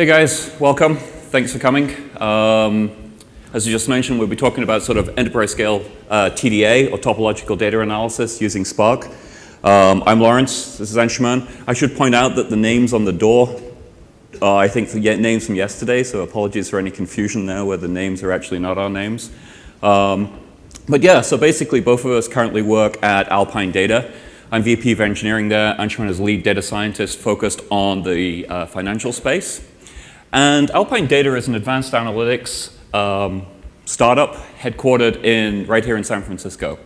Hey guys, welcome. Thanks for coming. As you just mentioned, we'll be talking about sort of enterprise scale TDA or topological data analysis using Spark. I'm Lawrence, this is Anshuman. I should point out that the names on the door I think the names from yesterday, so apologies for any confusion there where the names are actually not our names. But yeah, so basically both of us currently work at Alpine Data. I'm VP of engineering there. Anshuman is lead data scientist focused on the financial space. And Alpine Data is an advanced analytics startup headquartered right here in San Francisco.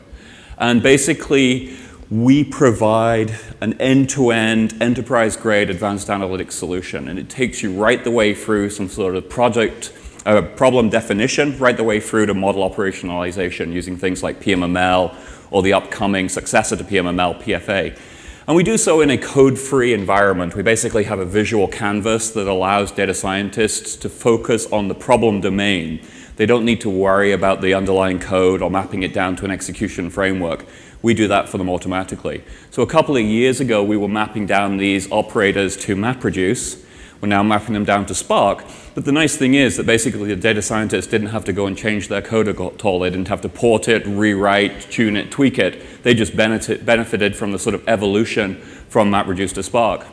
And basically, we provide an end-to-end, enterprise-grade advanced analytics solution. And it takes you right the way through some sort of problem definition, right the way through to model operationalization using things like PMML or the upcoming successor to PMML, PFA. And we do so in a code-free environment. We basically have a visual canvas that allows data scientists to focus on the problem domain. They don't need to worry about the underlying code or mapping it down to an execution framework. We do that for them automatically. So a couple of years ago, we were mapping down these operators to MapReduce. We're now mapping them down to Spark. But the nice thing is that basically the data scientists didn't have to go and change their code at all. They didn't have to port it, rewrite, tune it, tweak it. They just benefited from the sort of evolution from MapReduce to Spark.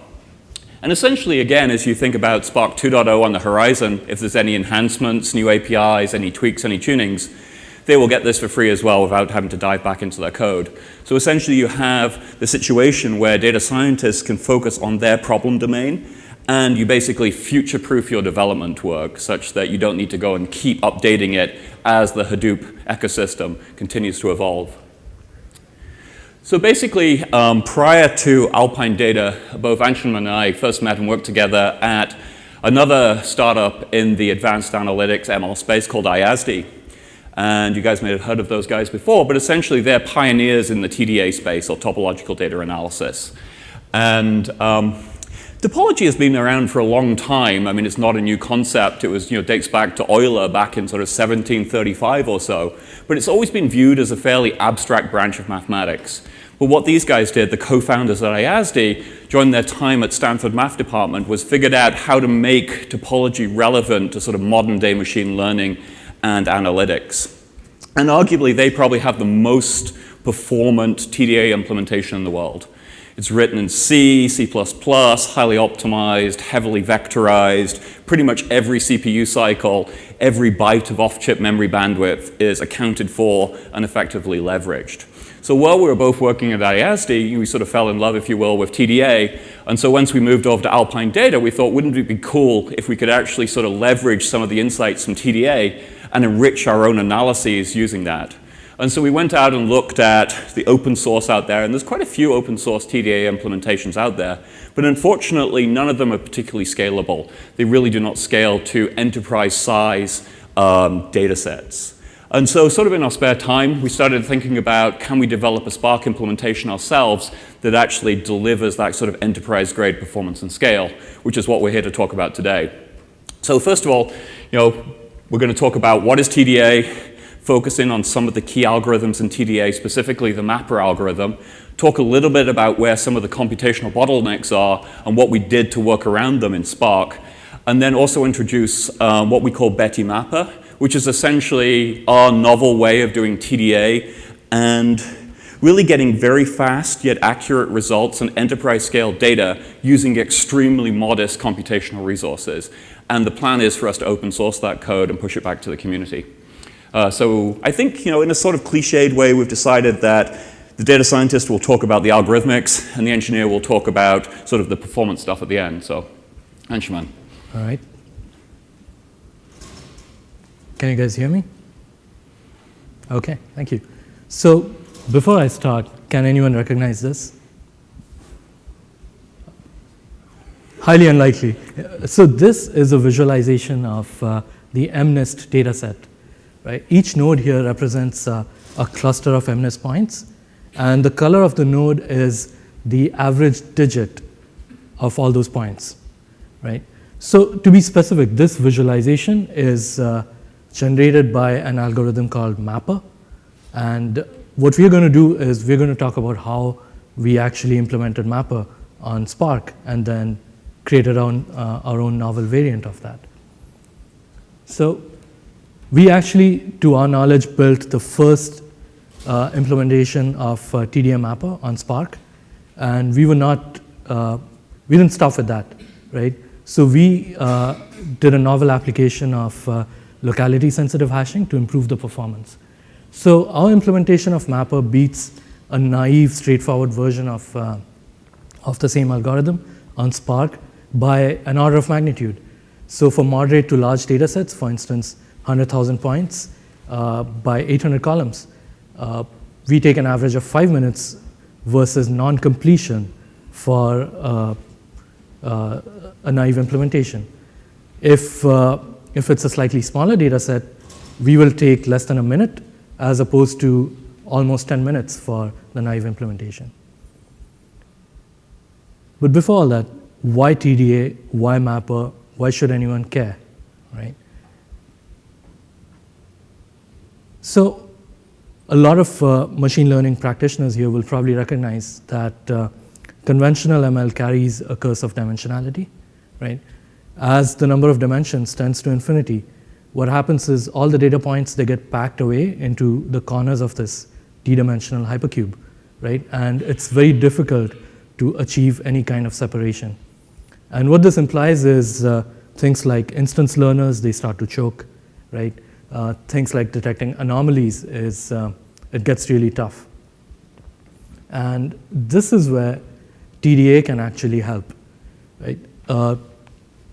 And essentially, again, as you think about Spark 2.0 on the horizon, if there's any enhancements, new APIs, any tweaks, any tunings, they will get this for free as well without having to dive back into their code. So essentially, you have the situation where data scientists can focus on their problem domain, and you basically future-proof your development work such that you don't need to go and keep updating it as the Hadoop ecosystem continues to evolve. So basically, prior to Alpine Data, both Anshuman and I first met and worked together at another startup in the advanced analytics ML space called IASD. And you guys may have heard of those guys before, but essentially they're pioneers in the TDA space, or topological data analysis. And topology has been around for a long time. I mean, it's not a new concept. It was, dates back to Euler back in sort of 1735 or so. But it's always been viewed as a fairly abstract branch of mathematics. But what these guys did, the co-founders at IASD, during their time at Stanford Math Department, was figured out how to make topology relevant to sort of modern-day machine learning and analytics. And arguably, they probably have the most performant TDA implementation in the world. It's written in C, C++, highly optimized, heavily vectorized. Pretty much every CPU cycle, every byte of off-chip memory bandwidth is accounted for and effectively leveraged. So while we were both working at IASD, we sort of fell in love, if you will, with TDA. And so once we moved over to Alpine Data, we thought, wouldn't it be cool if we could actually sort of leverage some of the insights from TDA and enrich our own analyses using that. And so we went out and looked at the open source out there, and there's quite a few open source TDA implementations out there, but unfortunately, none of them are particularly scalable. They really do not scale to enterprise size data sets. And so sort of in our spare time, we started thinking about, can we develop a Spark implementation ourselves that actually delivers that sort of enterprise grade performance and scale, which is what we're here to talk about today. So first of all, we're going to talk about what is TDA, focusing on some of the key algorithms in TDA, specifically the Mapper algorithm, talk a little bit about where some of the computational bottlenecks are and what we did to work around them in Spark, and then also introduce what we call Betti Mapper, which is essentially our novel way of doing TDA and really getting very fast yet accurate results and enterprise scale data using extremely modest computational resources. And the plan is for us to open source that code and push it back to the community. So I think, in a sort of cliched way, we've decided that the data scientist will talk about the algorithmics and the engineer will talk about sort of the performance stuff at the end. So, Anshuman. All right. Can you guys hear me? Okay, thank you. So before I start, can anyone recognize this? Highly unlikely. So this is a visualization of the MNIST data set. Right? Each node here represents a cluster of MNIST points, and the color of the node is the average digit of all those points. Right? So to be specific, this visualization is generated by an algorithm called Mapper. And what we're going to do is we're going to talk about how we actually implemented Mapper on Spark and then created our own novel variant of that. So we actually, to our knowledge, built the first implementation of TDA Mapper on Spark, and we didn't stop with that, right? So we did a novel application of locality sensitive hashing to improve the performance. So our implementation of Mapper beats a naive, straightforward version of the same algorithm on Spark by an order of magnitude. So for moderate to large data sets, for instance, 100,000 points by 800 columns, we take an average of 5 minutes versus non-completion for a naive implementation. If it's a slightly smaller data set, we will take less than a minute as opposed to almost 10 minutes for the naive implementation. But before all that, why TDA, why Mapper, why should anyone care, right? So a lot of machine learning practitioners here will probably recognize that conventional ML carries a curse of dimensionality, right? As the number of dimensions tends to infinity, what happens is all the data points, they get packed away into the corners of this d-dimensional hypercube, right? And it's very difficult to achieve any kind of separation. And what this implies is things like instance learners, they start to choke, right? Things like detecting anomalies it gets really tough. And this is where TDA can actually help, right?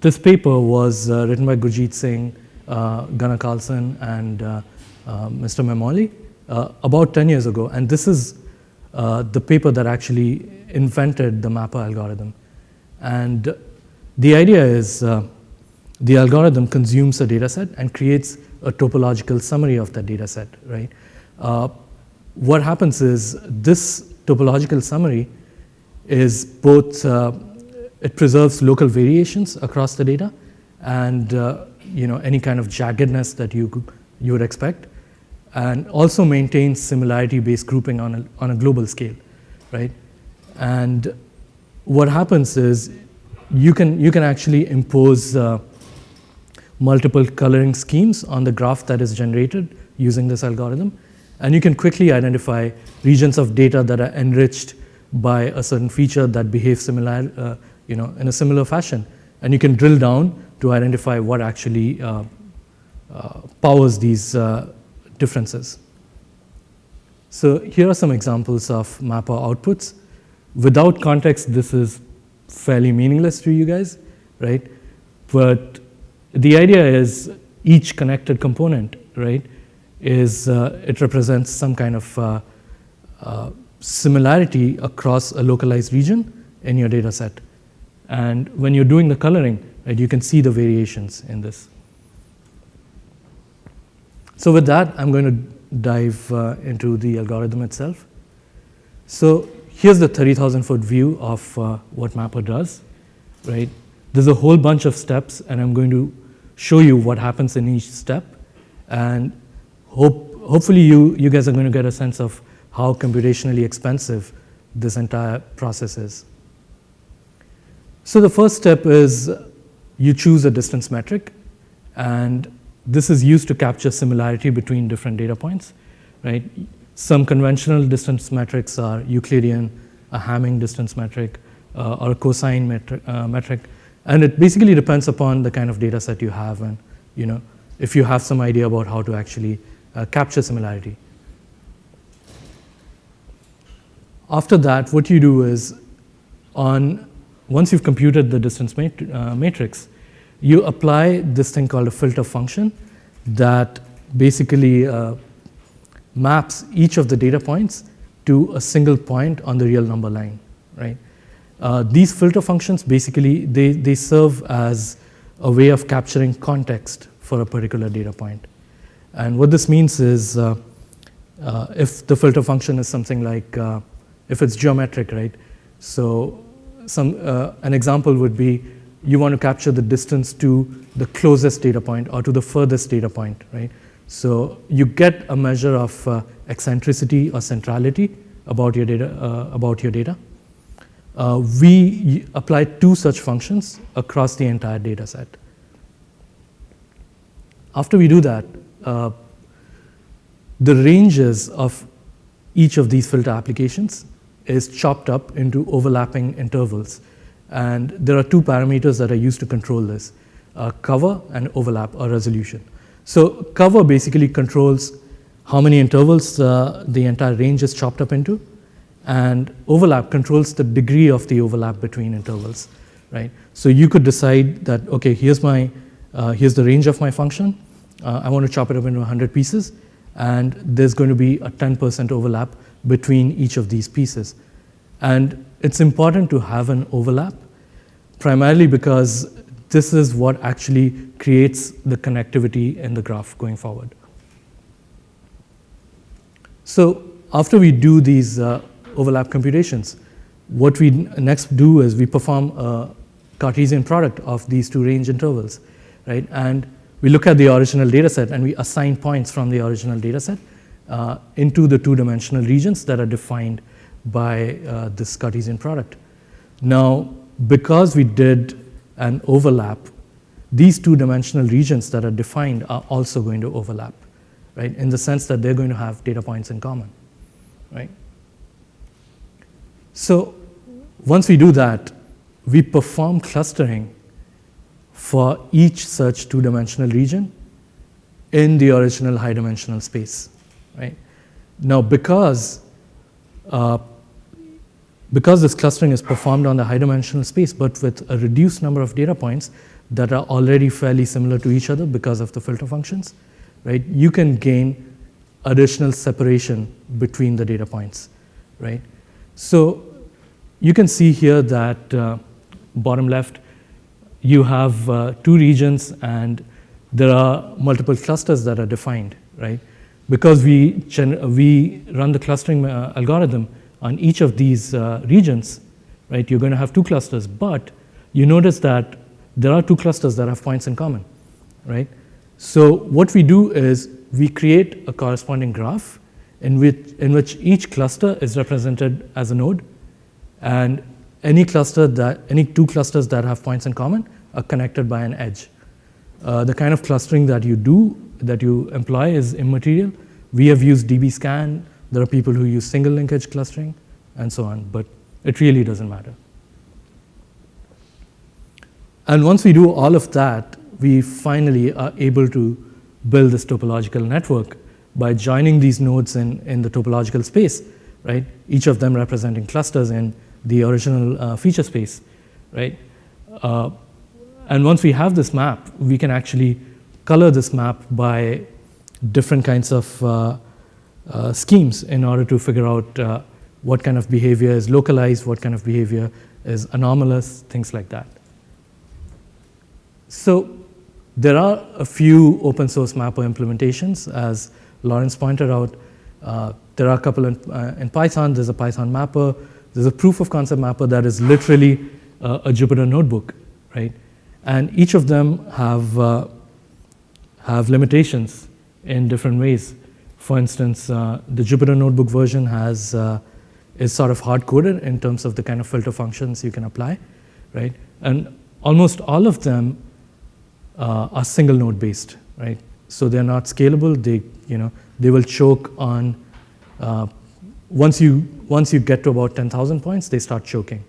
This paper was written by Gurjeet Singh, Gunnar Carlson, and Mr. Memoli about 10 years ago. And this is the paper that actually invented the Mapper algorithm. And the idea is the algorithm consumes a data set and creates a topological summary of that data set, right? What happens is this topological summary is both, it preserves local variations across the data and any kind of jaggedness that you would expect, and also maintains similarity-based grouping on a global scale, right? And what happens is you can actually impose multiple coloring schemes on the graph that is generated using this algorithm, and you can quickly identify regions of data that are enriched by a certain feature that behaves similar, in a similar fashion, and you can drill down to identify what actually powers these differences. So here are some examples of Mapper outputs. Without context, this is fairly meaningless to you guys, right? But the idea is each connected component, right, it represents some kind of similarity across a localized region in your data set. And when you're doing the coloring, right, you can see the variations in this. So with that, I'm going to dive into the algorithm itself. So here's the 30,000-foot view of what Mapper does, right? There's a whole bunch of steps, and I'm going to show you what happens in each step. And hopefully you guys are going to get a sense of how computationally expensive this entire process is. So the first step is you choose a distance metric, and this is used to capture similarity between different data points, right? Some conventional distance metrics are Euclidean, a Hamming distance metric, or a cosine metric. And it basically depends upon the kind of data set you have and, if you have some idea about how to actually capture similarity. After that, what you do is once you've computed the distance matrix, you apply this thing called a filter function that basically maps each of the data points to a single point on the real number line, right? These filter functions basically, they serve as a way of capturing context for a particular data point. And what this means is if the filter function is something like, if it's geometric, right? So an example would be you want to capture the distance to the closest data point or to the furthest data point, right? So you get a measure of eccentricity or centrality about your data. we apply two such functions across the entire data set. After we do that, the ranges of each of these filter applications is chopped up into overlapping intervals. And there are two parameters that are used to control this, cover and overlap or resolution. So cover basically controls how many intervals the entire range is chopped up into, and overlap controls the degree of the overlap between intervals, right? So you could decide that, okay, here's the range of my function. I want to chop it up into 100 pieces, and there's going to be a 10% overlap between each of these pieces. And it's important to have an overlap, primarily because this is what actually creates the connectivity in the graph going forward. So after we do these overlap computations, what we next do is we perform a Cartesian product of these two range intervals, right? And we look at the original data set and we assign points from the original data set into the two-dimensional regions that are defined by this Cartesian product. Now, because we did an overlap, these two-dimensional regions that are defined are also going to overlap, right? In the sense that they're going to have data points in common, right? So once we do that, we perform clustering for each such two-dimensional region in the original high-dimensional space, right? Now, because this clustering is performed on the high-dimensional space, but with a reduced number of data points that are already fairly similar to each other because of the filter functions, right? You can gain additional separation between the data points, right? So you can see here that bottom left, you have two regions and there are multiple clusters that are defined, right? Because we run the clustering algorithm on each of these regions, right? You're going to have two clusters, but you notice that there are two clusters that have points in common, right? So what we do is we create a corresponding graph in which each cluster is represented as a node, and any two clusters that have points in common are connected by an edge. The kind of clustering that you employ is immaterial. We have used dbScan. There are people who use single linkage clustering and so on, but it really doesn't matter. And once we do all of that, we finally are able to build this topological network by joining these nodes in the topological space, right? Each of them representing clusters in the original feature space, right? And once we have this map, we can actually color this map by different kinds of schemes in order to figure out what kind of behavior is localized, what kind of behavior is anomalous, things like that. So there are a few open source mapper implementations, as Lawrence pointed out. There are a couple in Python. There's a Python mapper. There's a proof of concept mapper that is literally a Jupyter notebook, right? And each of them have limitations in different ways. For instance, the Jupyter notebook version is sort of hard-coded in terms of the kind of filter functions you can apply, right? And almost all of them are single node based, right? So they're not scalable. They will choke on once you get to about 10,000 points, they start choking,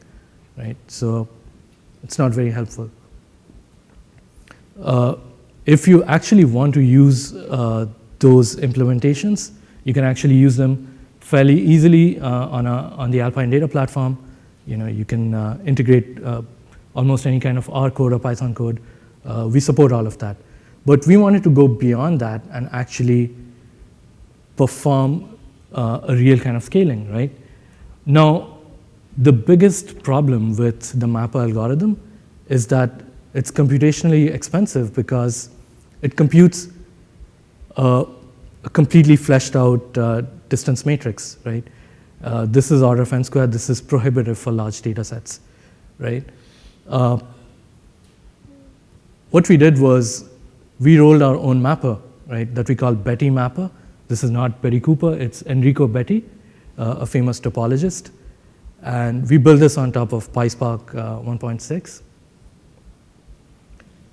right? So it's not very helpful. If you actually want to use those implementations, you can actually use them fairly easily on the Alpine Data platform. You can integrate almost any kind of R code or Python code. We support all of that. But we wanted to go beyond that and actually perform a real kind of scaling, right? Now, the biggest problem with the mapper algorithm is that it's computationally expensive because it computes a completely fleshed out distance matrix, right? This is order of n squared. This is prohibitive for large data sets, right? What we did was we rolled our own mapper, right, that we call Betti Mapper. This is not Betty Cooper, it's Enrico Betti, a famous topologist. And we built this on top of PySpark 1.6.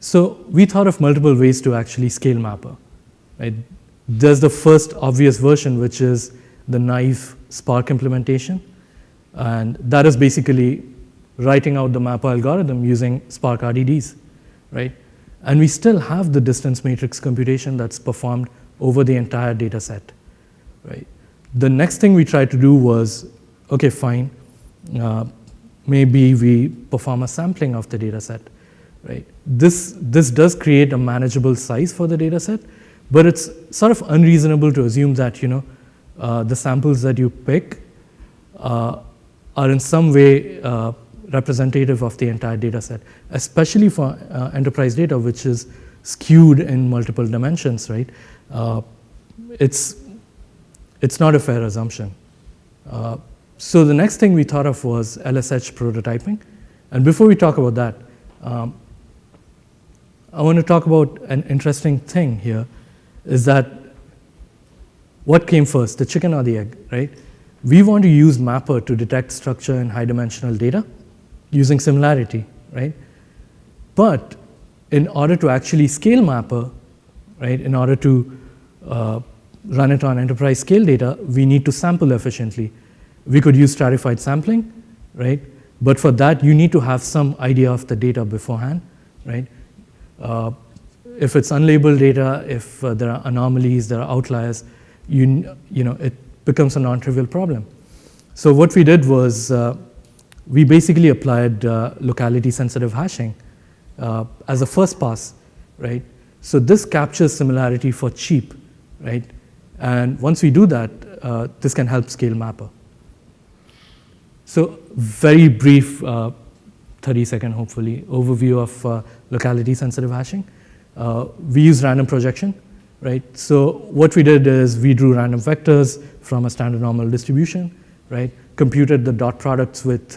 So we thought of multiple ways to actually scale Mapper. Right? There's the first obvious version, which is the naive Spark implementation. And that is basically writing out the Mapper algorithm using Spark RDDs, right? And we still have the distance matrix computation that's performed over the entire data set, right? The next thing we tried to do was, okay, fine, maybe we perform a sampling of the data set, right? This does create a manageable size for the data set, but it's sort of unreasonable to assume that, the samples that you pick are in some way representative of the entire data set, especially for enterprise data, which is skewed in multiple dimensions, right? It's not a fair assumption. So the next thing we thought of was LSH prototyping. And before we talk about that, I want to talk about an interesting thing here, is that what came first, the chicken or the egg, right? We want to use Mapper to detect structure in high-dimensional data using similarity, right? But in order to actually scale Mapper, right, in order to run it on enterprise scale data, we need to sample efficiently. We could use stratified sampling, right? But for that, you need to have some idea of the data beforehand, right? If it's unlabeled data, if there are anomalies, there are outliers, it becomes a non-trivial problem. So what we did was we basically applied locality-sensitive hashing as a first pass, right? So this captures similarity for cheap, right? And once we do that, this can help scale Mapper. So very brief, 30-second, hopefully, overview of locality-sensitive hashing. We use random projection, right? So what we did is we drew random vectors from a standard normal distribution, right? Computed the dot products with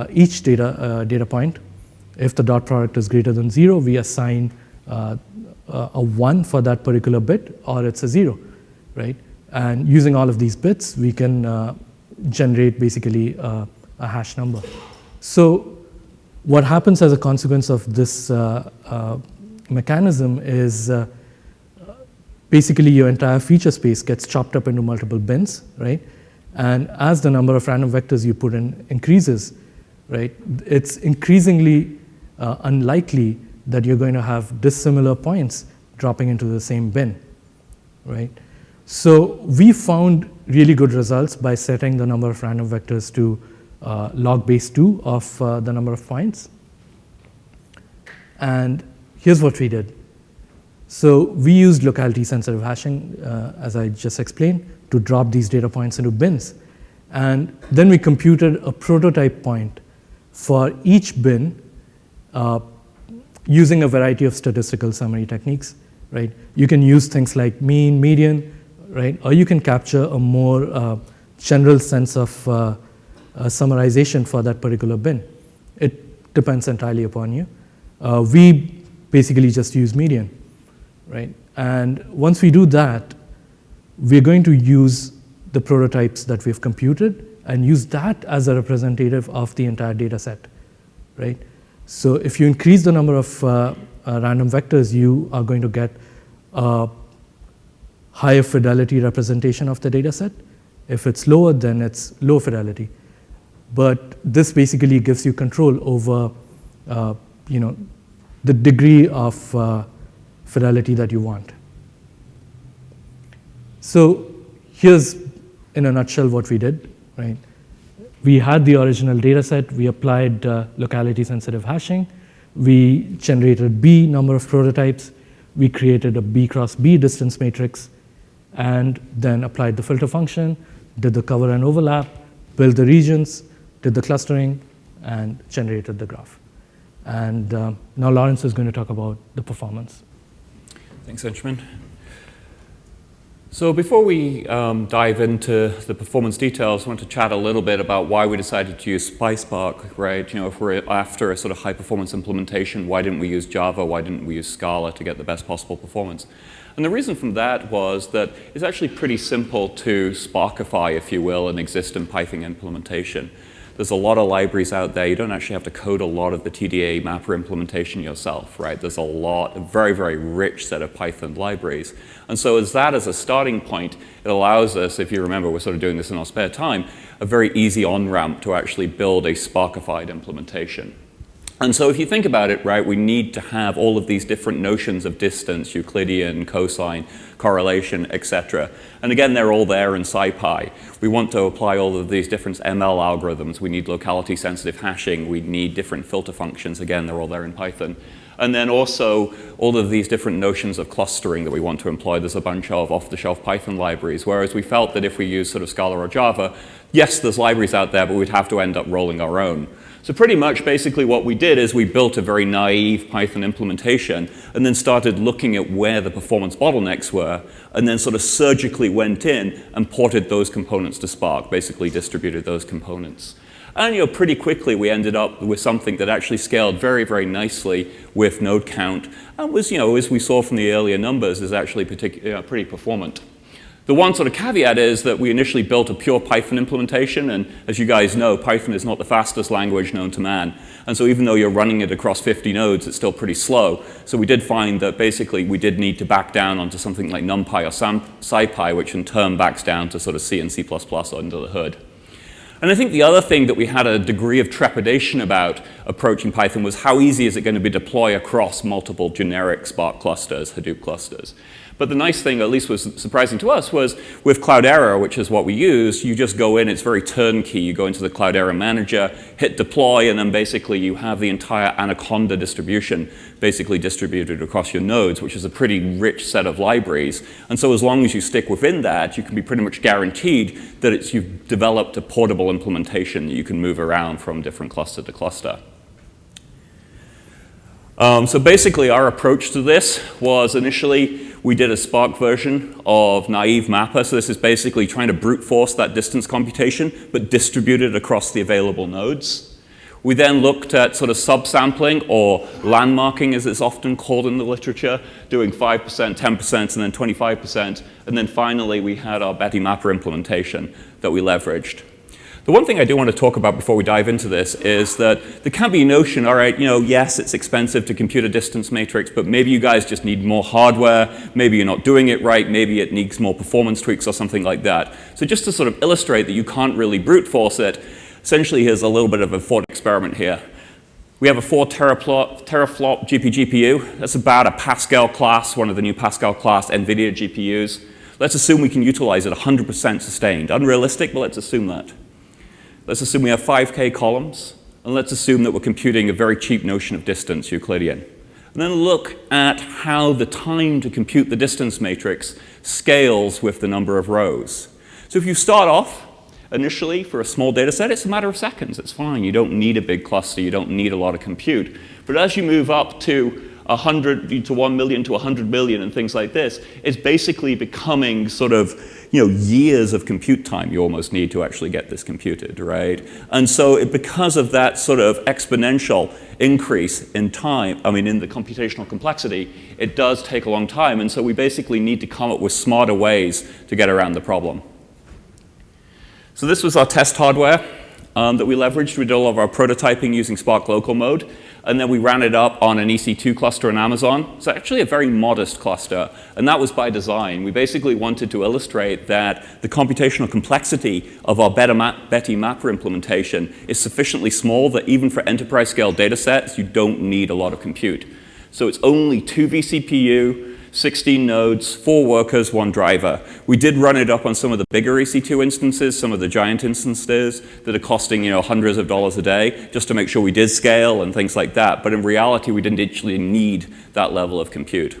each data point. If the dot product is greater than 0, we assign a 1 for that particular bit, or it's a 0, right? And using all of these bits, we can generate basically a hash number. So what happens as a consequence of this mechanism is basically your entire feature space gets chopped up into multiple bins, right? And as the number of random vectors you put in increases, right, it's increasingly unlikely that you're going to have dissimilar points dropping into the same bin, right? So we found really good results by setting the number of random vectors to log base 2 of the number of points. And here's what we did. So we used locality-sensitive hashing, as I just explained, to drop these data points into bins. And then we computed a prototype point for each bin using a variety of statistical summary techniques, right? You can use things like mean, median, right? Or you can capture a more general sense of summarization for that particular bin. It depends entirely upon you. We basically just use median, right? And once we do that, we're going to use the prototypes that we've computed and use that as a representative of the entire data set, right? So if you increase the number of random vectors, you are going to get a higher fidelity representation of the data set. If it's lower, then it's low fidelity. But this basically gives you control over the degree of fidelity that you want. So here's, in a nutshell, what we did, right? We had the original data set. We applied locality-sensitive hashing. We generated B number of prototypes. We created a B cross B distance matrix, and then applied the filter function, did the cover and overlap, built the regions, did the clustering, and generated the graph. And now Lawrence is going to talk about the performance. Thanks, Benjamin. So before we dive into the performance details, I want to chat a little bit about why we decided to use PySpark, right? If we're after a sort of high-performance implementation, why didn't we use Java? Why didn't we use Scala to get the best possible performance? And the reason from that was that it's actually pretty simple to Sparkify, if you will, an existing Python implementation. there's a lot of libraries out there. You don't actually have to code a lot of the TDA Mapper implementation yourself, right? There's a very, very rich set of Python libraries. And so as a starting point, it allows us, if you remember, we're sort of doing this in our spare time, a very easy on-ramp to actually build a Sparkified implementation. And so if you think about it, right, we need to have all of these different notions of distance, Euclidean, cosine, correlation, etc. And again, they're all there in SciPy. We want to apply all of these different ML algorithms. We need locality sensitive hashing. We need different filter functions. Again, they're all there in Python. And then also all of these different notions of clustering that we want to employ. There's a bunch of off-the-shelf Python libraries, whereas we felt that if we use sort of Scala or Java, yes, there's libraries out there, but we'd have to end up rolling our own. So pretty much basically what we did is we built a very naive Python implementation and then started looking at where the performance bottlenecks were and then sort of surgically went in and ported those components to Spark, basically distributed those components. And pretty quickly we ended up with something that actually scaled very, very nicely with node count and was, as we saw from the earlier numbers, is actually pretty performant. The one sort of caveat is that we initially built a pure Python implementation, and as you guys know, Python is not the fastest language known to man. And so even though you're running it across 50 nodes, it's still pretty slow. So we did find that basically we did need to back down onto something like NumPy or SciPy, which in turn backs down to sort of C and C++ under the hood. And I think the other thing that we had a degree of trepidation about approaching Python was how easy is it going to be deployed across multiple generic Spark clusters, Hadoop clusters. But the nice thing, at least was surprising to us, was with Cloudera, which is what we use, you just go in, it's very turnkey. You go into the Cloudera manager, hit deploy, and then basically you have the entire Anaconda distribution basically distributed across your nodes, which is a pretty rich set of libraries. And so as long as you stick within that, you can be pretty much guaranteed that you've developed a portable implementation that you can move around from different cluster to cluster. So basically our approach to this was initially we did a Spark version of naive Mapper. So this is basically trying to brute force that distance computation, but distributed across the available nodes. We then looked at sort of subsampling or landmarking, as it's often called in the literature, doing 5%, 10%, and then 25%. And then finally, we had our Betti Mapper implementation that we leveraged. The one thing I do want to talk about before we dive into this is that there can be a notion, all right, yes, it's expensive to compute a distance matrix, but maybe you guys just need more hardware, maybe you're not doing it right, maybe it needs more performance tweaks or something like that. So just to sort of illustrate that you can't really brute force it, essentially here's a little bit of a thought experiment here. We have a 4 teraflop GPU. That's about a Pascal class, one of the new Pascal class NVIDIA GPUs. Let's assume we can utilize it 100% sustained. Unrealistic, but let's assume that. Let's assume we have 5K columns, and let's assume that we're computing a very cheap notion of distance, Euclidean. And then look at how the time to compute the distance matrix scales with the number of rows. So if you start off initially for a small data set, it's a matter of seconds. It's fine. You don't need a big cluster. You don't need a lot of compute. But as you move up to 100 to 1 million to 100 million and things like this, it's basically becoming sort of years of compute time you almost need to actually get this computed, right? And so because of that sort of exponential increase in time, in the computational complexity, it does take a long time. And so we basically need to come up with smarter ways to get around the problem. So this was our test hardware that we leveraged. We did all of our prototyping using Spark local mode. And then we ran it up on an EC2 cluster in Amazon. It's actually a very modest cluster, and that was by design. We basically wanted to illustrate that the computational complexity of our Betti Mapper implementation is sufficiently small that even for enterprise scale data sets, you don't need a lot of compute. So it's only 2 vCPU, 16 nodes, 4 workers, 1 driver. We did run it up on some of the bigger EC2 instances, some of the giant instances that are costing hundreds of dollars a day, just to make sure we did scale and things like that. But in reality, we didn't actually need that level of compute.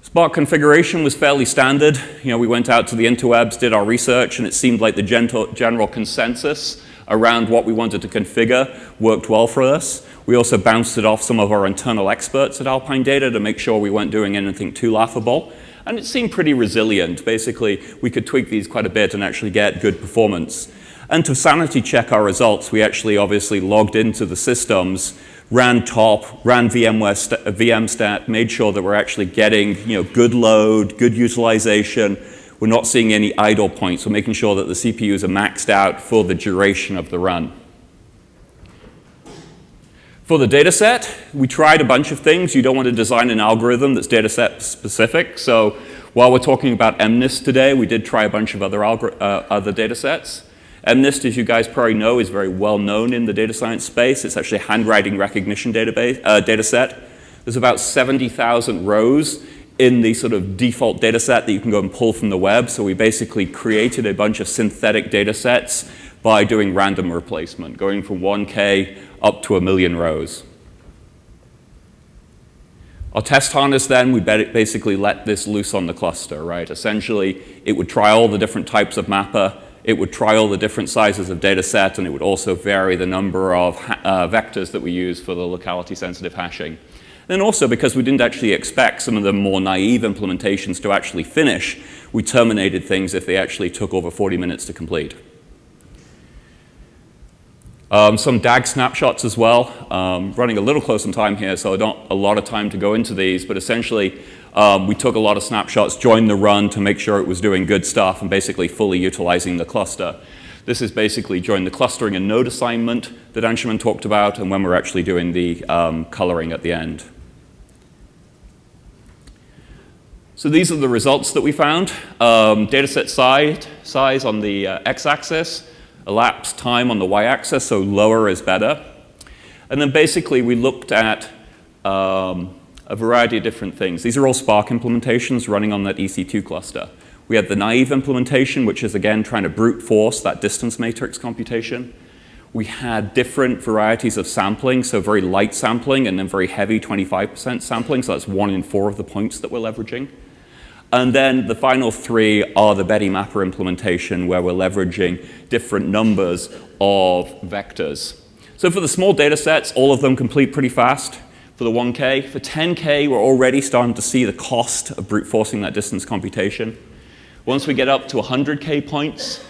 Spark configuration was fairly standard. We went out to the interwebs, did our research, and it seemed like the general consensus around what we wanted to configure worked well for us. We also bounced it off some of our internal experts at Alpine Data to make sure we weren't doing anything too laughable. And it seemed pretty resilient. Basically, we could tweak these quite a bit and actually get good performance. And to sanity check our results, we actually obviously logged into the systems, ran top, ran VMstat, made sure that we're actually getting good load, good utilization. We're not seeing any idle points. We're making sure that the CPUs are maxed out for the duration of the run. For the data set, we tried a bunch of things. You don't want to design an algorithm that's data set specific. So while we're talking about MNIST today, we did try a bunch of other data sets. MNIST, as you guys probably know, is very well known in the data science space. It's actually a handwriting recognition data set. There's about 70,000 rows in the sort of default data set that you can go and pull from the web. So we basically created a bunch of synthetic data sets by doing random replacement, going from 1K up to 1 million rows. Our test harness then, we basically let this loose on the cluster, right? Essentially, it would try all the different types of mapper, it would try all the different sizes of data set, and it would also vary the number of vectors that we use for the locality sensitive hashing. Then also, because we didn't actually expect some of the more naive implementations to actually finish, we terminated things if they actually took over 40 minutes to complete. Some DAG snapshots as well. Running a little close on time here, so I don't a lot of time to go into these, but essentially we took a lot of snapshots, joined the run to make sure it was doing good stuff and basically fully utilizing the cluster. This is basically during the clustering and node assignment that Anshuman talked about and when we're actually doing the coloring at the end. So these are the results that we found. Dataset size on the x-axis, elapsed time on the y-axis, so lower is better. And then basically we looked at a variety of different things. These are all Spark implementations running on that EC2 cluster. We had the naive implementation, which is again trying to brute force that distance matrix computation. We had different varieties of sampling, so very light sampling and then very heavy 25% sampling, so that's 1 in 4 of the points that we're leveraging. And then the final 3 are the Betti Mapper implementation, where we're leveraging different numbers of vectors. So for the small data sets, all of them complete pretty fast. For the 1K, for 10K, we're already starting to see the cost of brute forcing that distance computation. Once we get up to 100K points,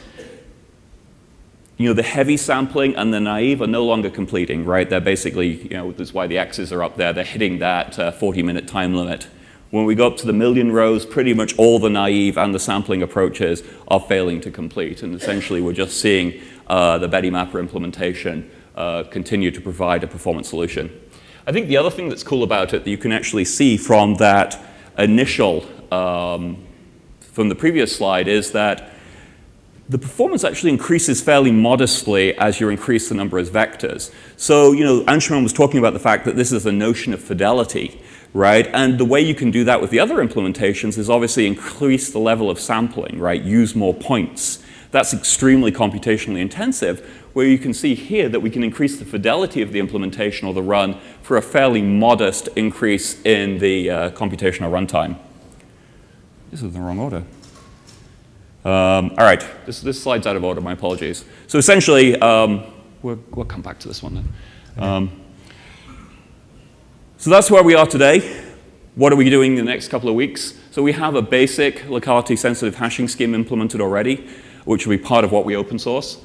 the heavy sampling and the naive are no longer completing, right? They're basically, that's why the X's are up there. They're hitting that 40-minute time limit. When we go up to the million rows, pretty much all the naive and the sampling approaches are failing to complete. And essentially, we're just seeing the Betti Mapper implementation continue to provide a performance solution. I think the other thing that's cool about it that you can actually see from that initial, from the previous slide, is that the performance actually increases fairly modestly as you increase the number of vectors. So, Anshuman was talking about the fact that this is a notion of fidelity, right? And the way you can do that with the other implementations is obviously increase the level of sampling, right? Use more points. That's extremely computationally intensive, where you can see here that we can increase the fidelity of the implementation or the run for a fairly modest increase in the computational runtime. This is the wrong order. All right, this slide's out of order, my apologies. So essentially, we'll come back to this one then. So that's where we are today. What are we doing in the next couple of weeks? So we have a basic locality-sensitive hashing scheme implemented already, which will be part of what we open source.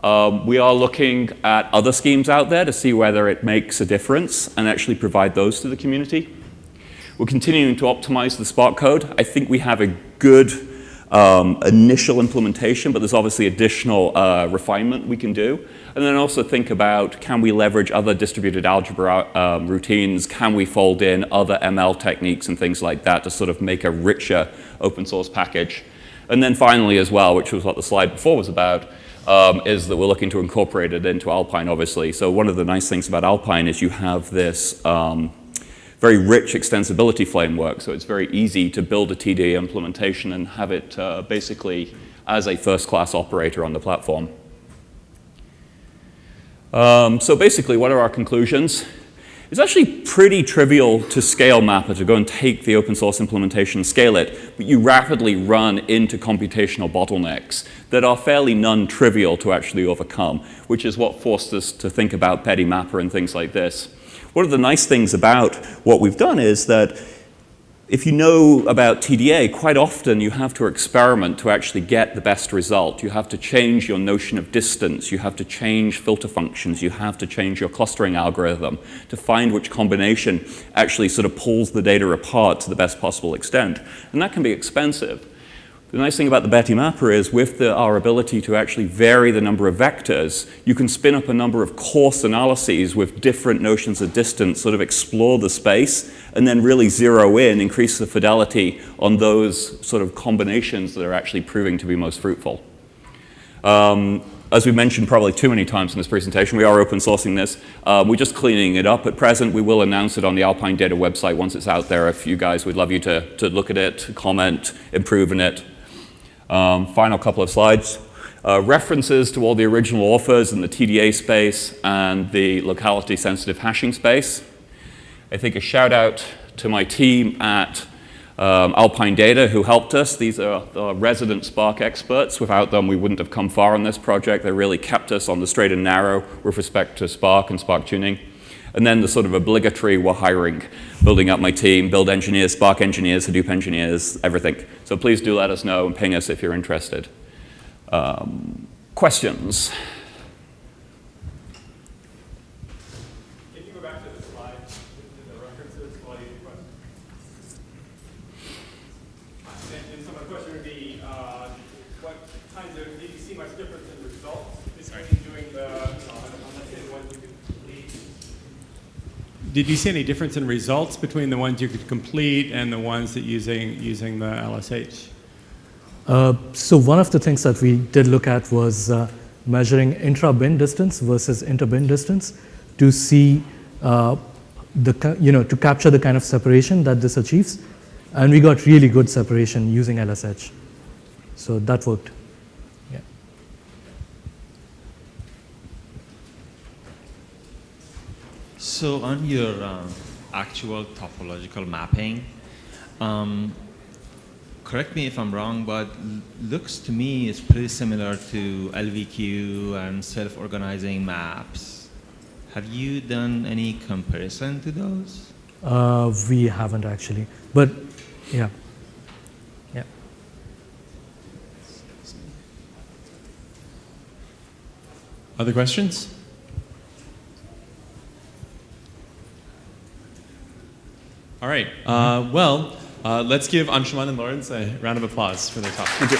We are looking at other schemes out there to see whether it makes a difference and actually provide those to the community. We're continuing to optimize the Spark code. I think we have a good initial implementation, but there's obviously additional refinement we can do. And then also think about, can we leverage other distributed algebra routines? Can we fold in other ML techniques and things like that to sort of make a richer open source package? And then finally as well, which was what the slide before was about, is that we're looking to incorporate it into Alpine, obviously. So one of the nice things about Alpine is you have this very rich extensibility framework, so it's very easy to build a TDA implementation and have it basically as a first-class operator on the platform. So basically, what are our conclusions? It's actually pretty trivial to scale Mapper, to go and take the open source implementation and scale it, but you rapidly run into computational bottlenecks that are fairly non-trivial to actually overcome, which is what forced us to think about Betti Mapper and things like this. One of the nice things about what we've done is that if you know about TDA, quite often you have to experiment to actually get the best result. You have to change your notion of distance. You have to change filter functions. You have to change your clustering algorithm to find which combination actually sort of pulls the data apart to the best possible extent. And that can be expensive. The nice thing about the Betti Mapper is with our ability to actually vary the number of vectors, you can spin up a number of coarse analyses with different notions of distance, sort of explore the space, and then really zero in, increase the fidelity on those sort of combinations that are actually proving to be most fruitful. As we mentioned probably too many times in this presentation, we are open sourcing this. We're just cleaning it up at present. We will announce it on the Alpine Data website once it's out there. If you guys would love you to look at it, comment, improve in it. Final couple of slides. References to all the original authors in the TDA space and the locality sensitive hashing space. I think a shout out to my team at Alpine Data who helped us. These are the resident Spark experts. Without them, we wouldn't have come far on this project. They really kept us on the straight and narrow with respect to Spark and Spark tuning. And then the sort of obligatory, we're hiring, building up my team, build engineers, Spark engineers, Hadoop engineers, everything. So please do let us know and ping us if you're interested. Questions? Can you go back to the slide with the references while you do questions? And so my question would be, what kinds of, did you see much difference in results between doing the, let's say the ones you could complete? Did you see any difference in results between the ones you could complete and the ones that using the LSH? So one of the things that we did look at was measuring intra-bin distance versus inter-bin distance to see, to capture the kind of separation that this achieves. And we got really good separation using LSH. So that worked. Yeah. So on your actual topological mapping, correct me if I'm wrong, but looks to me it's pretty similar to LVQ and self-organizing maps. Have you done any comparison to those? We haven't actually, but yeah. Yeah. Other questions? All right. Let's give Anshuman and Lawrence a round of applause for their talk. Thank you.